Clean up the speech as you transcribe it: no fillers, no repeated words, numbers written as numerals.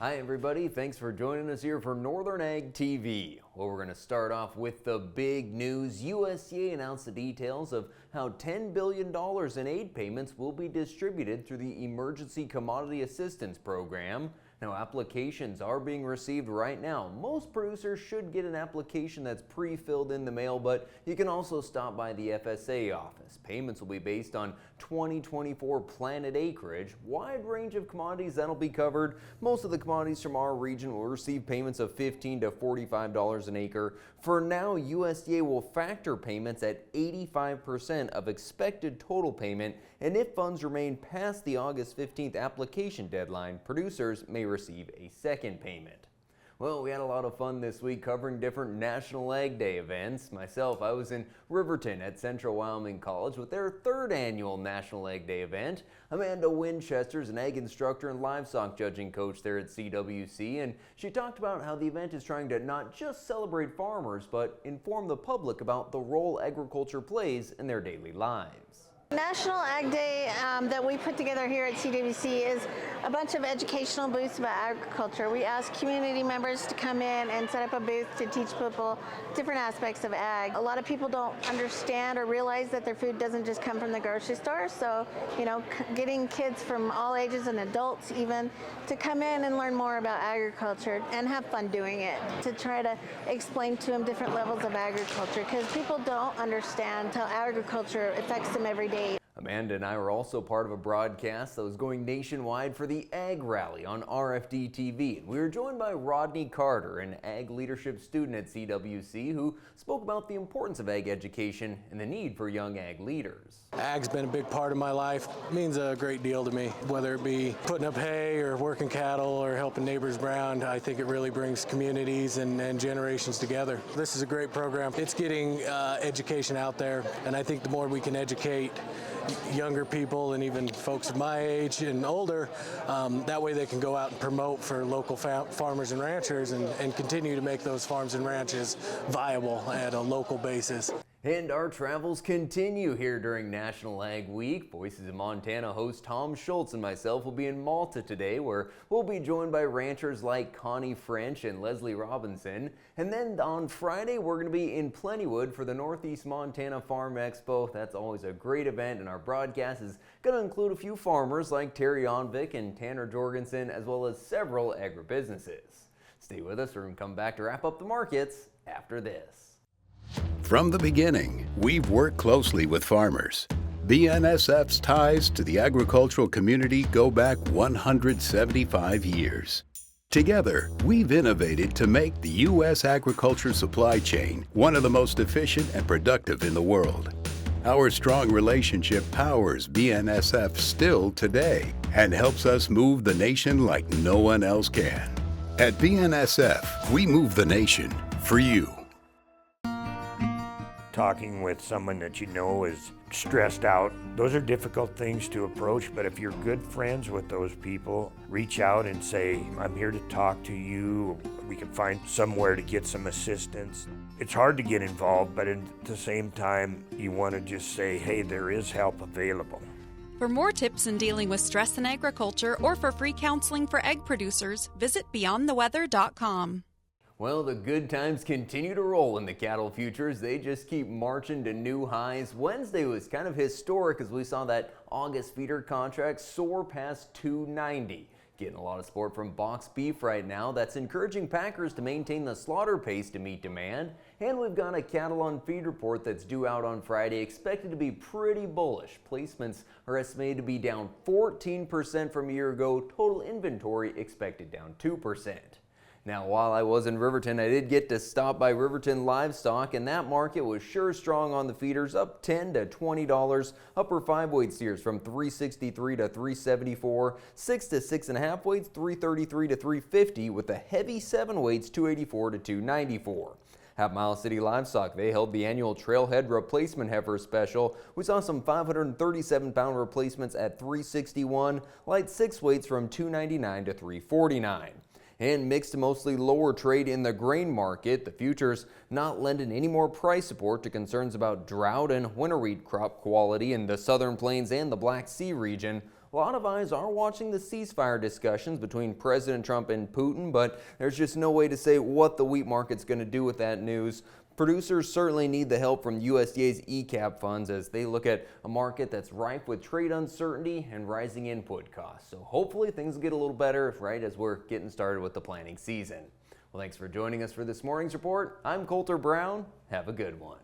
Hi everybody, thanks for joining us here for Northern Ag TV. Well, we're going to start off with the big news. USDA announced the details of how $10 billion in aid payments will be distributed through the Emergency Commodity Assistance Program. Now, applications are being received right now. Most producers should get an application that's pre-filled in the mail, but you can also stop by the FSA office. Payments will be based on 2024 planted acreage, wide range of commodities that'll be covered. Most of the commodities from our region will receive payments of $15 to $45 an acre. For now, USDA will factor payments at 85% of expected total payment, and if funds remain past the August 15th application deadline, producers may receive a second payment. Well, we had a lot of fun this week covering different National Ag Day events. Myself, I was in Riverton at Central Wyoming College with their third annual National Ag Day event. Amanda Winchester is an ag instructor and livestock judging coach there at CWC, and she talked about how the event is trying to not just celebrate farmers, but inform the public about the role agriculture plays in their daily lives. National Ag Day that we put together here at CWC is a bunch of educational booths about agriculture. We ask community members to come in and set up a booth to teach people different aspects of ag. A lot of people don't understand or realize that their food doesn't just come from the grocery store. So, getting kids from all ages and adults even to come in and learn more about agriculture and have fun doing it, to try to explain to them different levels of agriculture, because people don't understand how agriculture affects them every day. Amanda and I were also part of a broadcast that was going nationwide for the Ag Rally on RFD TV. We were joined by Rodney Carter, an ag leadership student at CWC, who spoke about the importance of ag education and the need for young ag leaders. Ag's been a big part of my life. It means a great deal to me, whether it be putting up hay or working cattle or helping neighbors around. I think it really brings communities and generations together. This is a great program. It's getting education out there, and I think the more we can educate younger people and even folks of my age and older, that way they can go out and promote for local farmers and ranchers and continue to make those farms and ranches viable at a local basis. And our travels continue here during National Ag Week. Voices of Montana host Tom Schultz and myself will be in Malta today, where we'll be joined by ranchers like Connie French and Leslie Robinson. And then on Friday, we're going to be in Plentywood for the Northeast Montana Farm Expo. That's always a great event, and our broadcast is going to include a few farmers like Terry Onvik and Tanner Jorgensen, as well as several agribusinesses. Stay with us. We're going to come back to wrap up the markets after this. From the beginning, we've worked closely with farmers. BNSF's ties to the agricultural community go back 175 years. Together, we've innovated to make the U.S. agriculture supply chain one of the most efficient and productive in the world. Our strong relationship powers BNSF still today and helps us move the nation like no one else can. At BNSF, we move the nation for you. Talking with someone that you know is stressed out, those are difficult things to approach, but if you're good friends with those people, reach out and say, I'm here to talk to you. We can find somewhere to get some assistance. It's hard to get involved, but at the same time, you want to just say, hey, there is help available. For more tips in dealing with stress in agriculture or for free counseling for egg producers, visit beyondtheweather.com. Well, the good times continue to roll in the cattle futures. They just keep marching to new highs. Wednesday was kind of historic as we saw that August feeder contract soar past $2.90. Getting a lot of support from box beef right now. That's encouraging packers to maintain the slaughter pace to meet demand. And we've got a cattle on feed report that's due out on Friday, expected to be pretty bullish. Placements are estimated to be down 14% from a year ago. Total inventory expected down 2%. Now, while I was in Riverton, I did get to stop by Riverton Livestock, and that market was sure strong on the feeders, up $10 to $20. Upper 5-weight steers from $363 to $374, 6 to 6.5 weights $333 to $350, with the heavy 7 weights $284 to $294. At Miles City Livestock, they held the annual Trailhead Replacement Heifer Special. We saw some 537-pound replacements at $361, light 6 weights from $299 to $349. and mixed to mostly lower trade in the grain market. The futures not lending any more price support to concerns about drought and winter wheat crop quality in the Southern Plains and the Black Sea region. A lot of eyes are watching the ceasefire discussions between President Trump and Putin, but there's just no way to say what the wheat market's going to do with that news. Producers certainly need the help from USDA's ECAP funds as they look at a market that's rife with trade uncertainty and rising input costs. So hopefully things will get a little better right as we're getting started with the planting season. Well, thanks for joining us for this morning's report. I'm Coulter Brown. Have a good one.